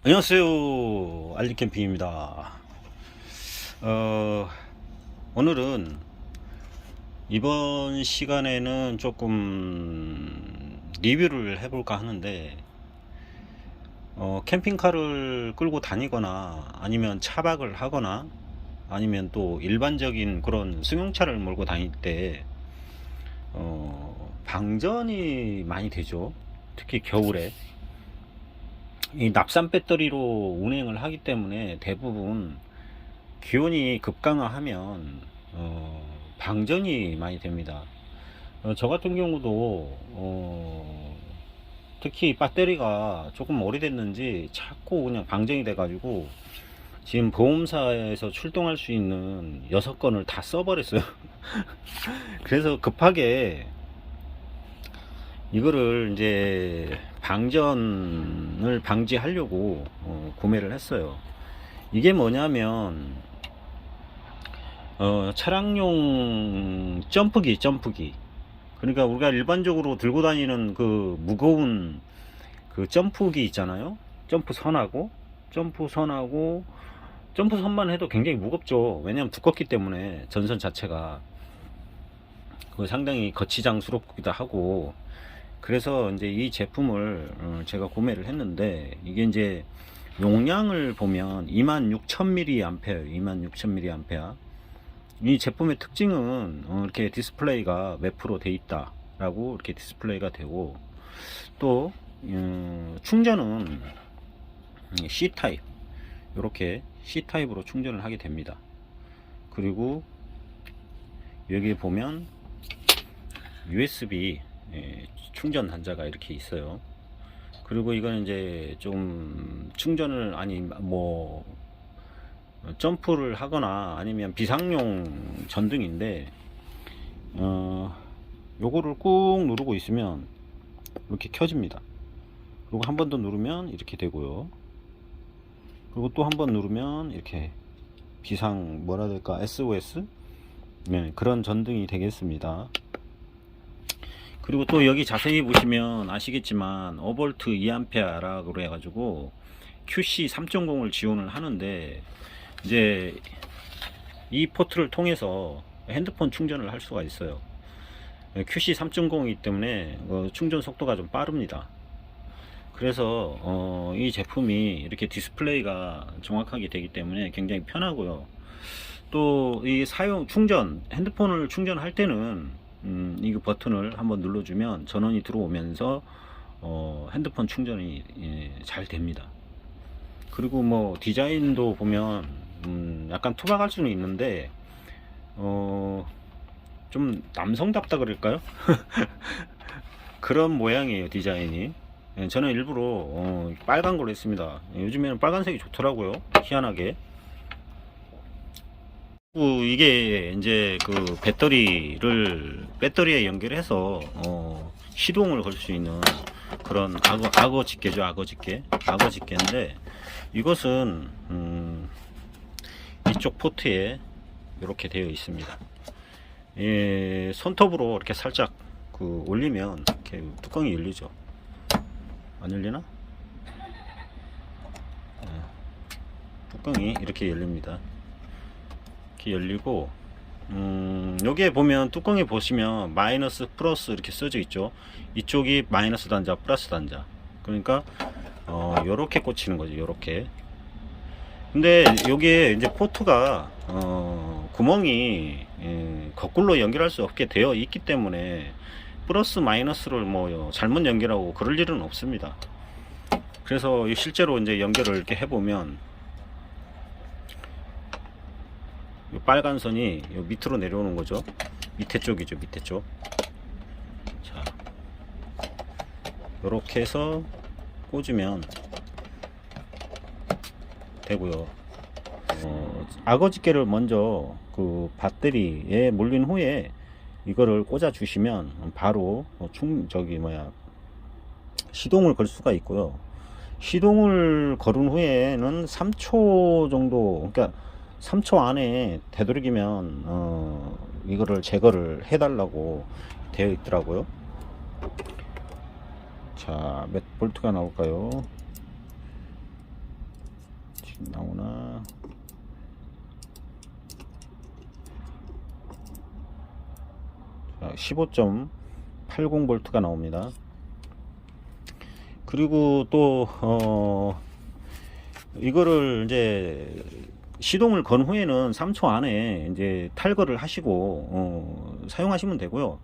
안녕하세요, 알리캠핑입니다. 오늘은 이번 시간에는 조금 리뷰를 해볼까 하는데, 캠핑카를 끌고 다니거나 아니면 차박을 하거나 아니면 또 일반적인 그런 승용차를 몰고 다닐 때 방전이 많이 되죠. 특히 겨울에 이 납산 배터리로 운행을 하기 때문에 대부분 기온이 급강하하면 방전이 많이 됩니다. 저 같은 경우도 특히 배터리가 조금 오래됐는지 자꾸 그냥 방전이 돼 가지고 지금 보험사에서 출동할 수 있는 6건을 다 써버렸어요. 그래서 급하게 이거를 이제 방전을 방지하려고 구매를 했어요. 이게 뭐냐면 차량용 점프기. 그러니까 우리가 일반적으로 들고 다니는 그 무거운 그 점프기 있잖아요. 점프선만 해도 굉장히 무겁죠. 왜냐면 두껍기 때문에 전선 자체가 상당히 거치장스럽기도 하고. 그래서 이제 이 제품을 제가 구매를 했는데, 이게 이제 용량을 보면 26,000mAh, 26,000mAh. 이 제품의 특징은 이렇게 디스플레이가 웹프로 돼 있다라고 이렇게 디스플레이가 되고, 또 충전은 C타입, 이렇게 C타입으로 충전을 하게 됩니다. 그리고 여기 보면 USB 충전 단자가 이렇게 있어요. 그리고 이건 이제 좀 충전을 점프를 하거나 아니면 비상용 전등인데, 요거를 꾹 누르고 있으면 이렇게 켜집니다. 그리고 한 번 더 누르면 이렇게 되고요. 그리고 또 한 번 누르면 이렇게 비상 SOS 그런 전등이 되겠습니다. 그리고 또 여기 자세히 보시면 아시겠지만 5V 2A라고 그래가지고 QC 3.0을 지원을 하는데, 이제 이 포트를 통해서 핸드폰 충전을 할 수가 있어요. QC 3.0이기 때문에 충전 속도가 좀 빠릅니다. 그래서 이 제품이 이렇게 디스플레이가 정확하게 되기 때문에 굉장히 편하고요. 또 이 핸드폰을 충전할 때는 이 버튼을 한번 눌러주면 전원이 들어오면서 핸드폰 충전이 잘 됩니다. 그리고 뭐 디자인도 보면 약간 투박할 수는 있는데 좀 남성답다 그럴까요? 그런 모양이에요, 디자인이. 저는 일부러 빨간 걸로 했습니다. 요즘에는 빨간색이 좋더라고요, 희한하게. 이게 이제 그 배터리에 연결해서 시동을 걸 수 있는 그런 악어 집게인데, 이것은 이쪽 포트에 이렇게 되어 있습니다. 손톱으로 이렇게 살짝 올리면 이렇게 뚜껑이 열리죠. 안 열리나? 뚜껑이 이렇게 열립니다. 열리고, 여기에 보면 뚜껑에 보시면 마이너스 플러스 이렇게 써져 있죠. 이쪽이 마이너스 단자, 플러스 단자. 그러니까 요렇게 꽂히는 거죠, 요렇게. 근데 여기에 이제 포트가 구멍이 거꾸로 연결할 수 없게 되어 있기 때문에 플러스 마이너스를 잘못 연결하고 그럴 일은 없습니다. 그래서 실제로 이제 연결을 이렇게 해보면 이 빨간 선이 밑으로 내려오는 거죠. 밑에 쪽이죠, 밑에 쪽. 자, 요렇게 해서 꽂으면 되고요. 악어 집게를 먼저 그 배터리에 몰린 후에 이거를 꽂아 주시면 바로 시동을 걸 수가 있고요. 시동을 걸은 후에는 3초 정도, 그러니까 3초 안에 되도록이면 이거를 제거를 해달라고 되어 있더라고요. 자, 몇 볼트가 나올까요? 지금 나오나? 자, 15.80V가 나옵니다. 그리고 또 이거를 이제 시동을 건 후에는 3초 안에 이제 탈거를 하시고 사용하시면 되고요.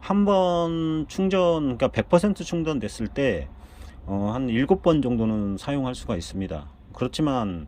한번 충전, 그러니까 100% 충전됐을 때 한 7번 정도는 사용할 수가 있습니다. 그렇지만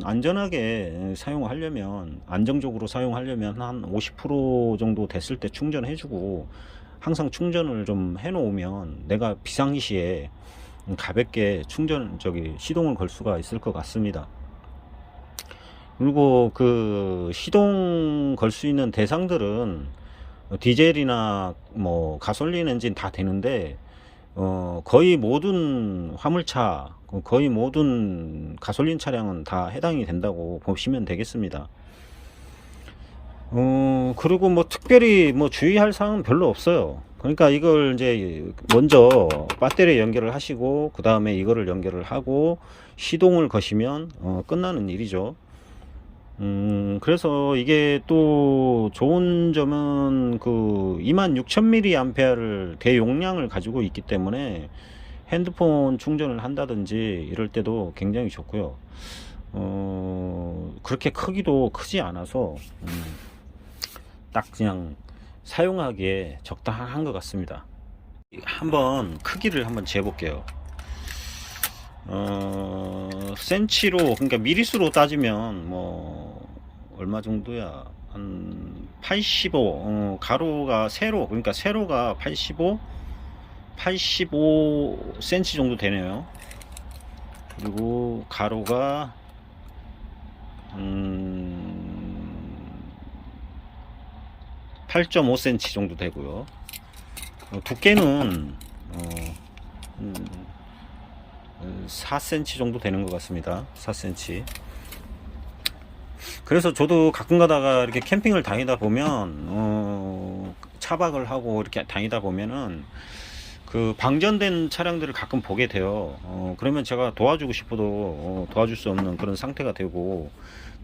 안전하게 사용하려면, 안정적으로 사용하려면 한 50% 정도 됐을 때 충전해 주고, 항상 충전을 좀 해 놓으면 내가 비상시에 가볍게 시동을 걸 수가 있을 것 같습니다. 그리고 그 시동 걸 수 있는 대상들은 디젤이나 뭐 가솔린 엔진 다 되는데, 거의 모든 화물차, 거의 모든 가솔린 차량은 다 해당이 된다고 보시면 되겠습니다. 그리고 뭐 특별히 뭐 주의할 사항은 별로 없어요. 그러니까 이걸 이제 먼저 배터리 연결을 하시고, 그 다음에 이거를 연결을 하고 시동을 거시면 끝나는 일이죠. 그래서 이게 또 좋은 점은 그 26,000mAh를 대용량을 가지고 있기 때문에 핸드폰 충전을 한다든지 이럴 때도 굉장히 좋고요. 그렇게 크기도 크지 않아서 딱 그냥 사용하기에 적당한 것 같습니다. 한번 크기를 한번 재볼게요. 센치로, 그러니까 미리수로 따지면 뭐 얼마 정도야, 한 85, 가로가 세로, 그러니까 세로가 85cm 정도 되네요. 그리고 가로가 8.5cm 정도 되고요. 두께는 4cm 정도 되는 것 같습니다. 4cm. 그래서 저도 가끔 가다가 이렇게 캠핑을 다니다 보면 차박을 하고 이렇게 다니다 보면은 그 방전된 차량들을 가끔 보게 돼요. 그러면 제가 도와주고 싶어도 도와줄 수 없는 그런 상태가 되고,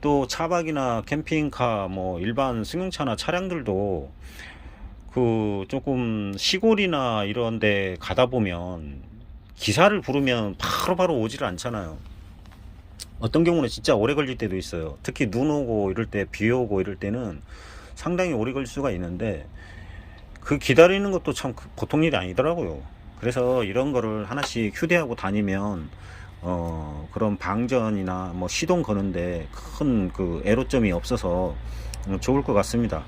또 차박이나 캠핑카, 뭐 일반 승용차나 차량들도 그 조금 시골이나 이런 데 가다 보면 기사를 부르면 바로바로 오지를 않잖아요. 어떤 경우는 진짜 오래 걸릴 때도 있어요. 특히 눈 오고 이럴 때, 비 오고 이럴 때는 상당히 오래 걸릴 수가 있는데, 그 기다리는 것도 참 보통 일이 아니더라고요. 그래서 이런 거를 하나씩 휴대하고 다니면 그런 방전이나 뭐 시동 거는데 큰 그 애로점이 없어서 좋을 것 같습니다.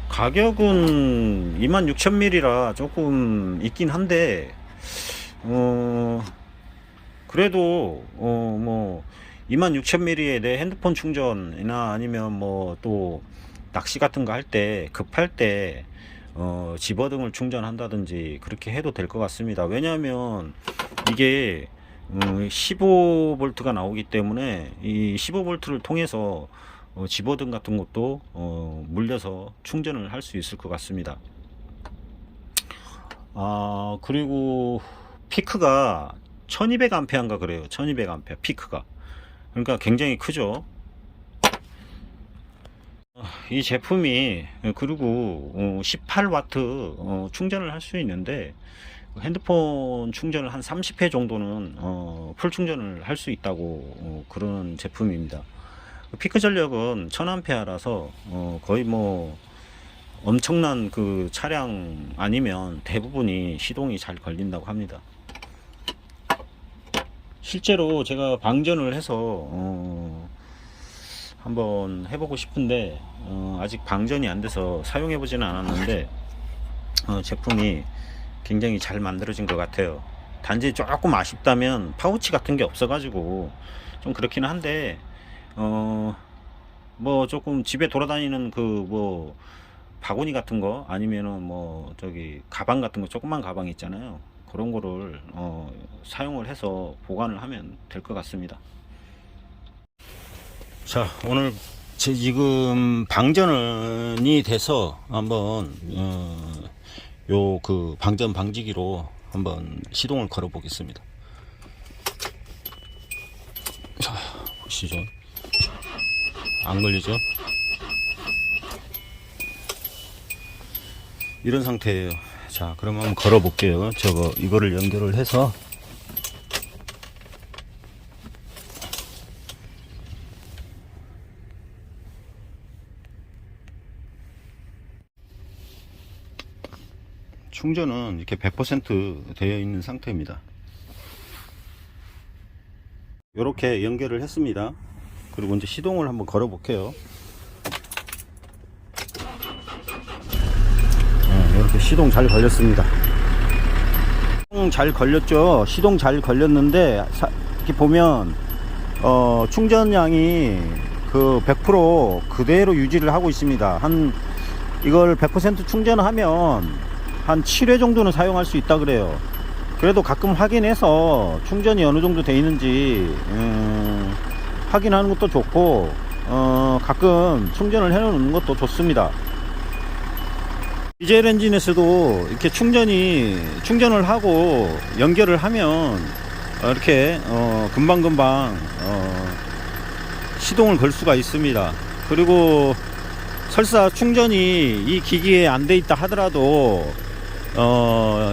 가격은 26,000mAh라 조금 있긴 한데, 그래도 뭐 26,000mAh에 내 핸드폰 충전이나 아니면 뭐 또 낚시 같은 거 할 때, 급할 때 집어등을 충전한다든지 그렇게 해도 될 것 같습니다. 왜냐하면 이게 15V가 나오기 때문에 이 15V를 통해서 집어등 같은 것도 물려서 충전을 할 수 있을 것 같습니다. 그리고 피크가 1200A인가 그래요. 1200A 피크가. 그러니까 굉장히 크죠. 이 제품이, 그리고 18W 충전을 할 수 있는데, 핸드폰 충전을 한 30회 정도는 풀 충전을 할 수 있다고 그런 제품입니다. 피크 전력은 1000A라서 거의 뭐 엄청난 그 차량 아니면 대부분이 시동이 잘 걸린다고 합니다. 실제로 제가 방전을 해서 한번 해보고 싶은데 아직 방전이 안 돼서 사용해 보지는 않았는데, 제품이 굉장히 잘 만들어진 것 같아요. 단지 조금 아쉽다면 파우치 같은 게 없어 가지고 좀 그렇긴 한데, 뭐 조금 집에 돌아다니는 그 뭐 바구니 같은 거 아니면은 뭐 저기 가방 같은 거, 조그만 가방 있잖아요. 그런 거를 사용을 해서 보관을 하면 될 것 같습니다. 자, 오늘 지금 방전이 돼서 한번 요 그 방전 방지기로 한번 시동을 걸어 보겠습니다. 자, 보시죠. 안 걸리죠? 이런 상태예요. 자, 그럼 한번 걸어 볼게요. 이거를 연결을 해서 충전은 이렇게 100% 되어 있는 상태입니다. 이렇게 연결을 했습니다. 그리고 이제 시동을 한번 걸어 볼게요. 이렇게 시동 잘 걸렸습니다. 시동 잘 걸렸죠. 시동 잘 걸렸는데 이렇게 보면 충전량이 그 100% 그대로 유지를 하고 있습니다. 이걸 100% 충전하면 한 7회 정도는 사용할 수 있다 그래요. 그래도 가끔 확인해서 충전이 어느 정도 돼 있는지 확인하는 것도 좋고 가끔 충전을 해 놓는 것도 좋습니다. 디젤 엔진에서도 이렇게 충전을 하고 연결을 하면 이렇게 금방금방 시동을 걸 수가 있습니다. 그리고 설사 충전이 이 기기에 안 돼 있다 하더라도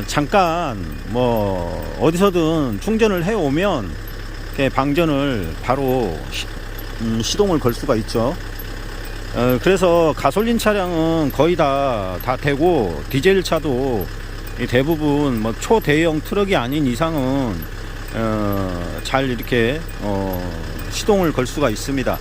잠깐 뭐 어디서든 충전을 해 오면 이렇게 방전을 바로 시동을 걸 수가 있죠. 그래서 가솔린 차량은 거의 다 되고, 디젤 차도 대부분 뭐 초대형 트럭이 아닌 이상은 잘 이렇게 시동을 걸 수가 있습니다.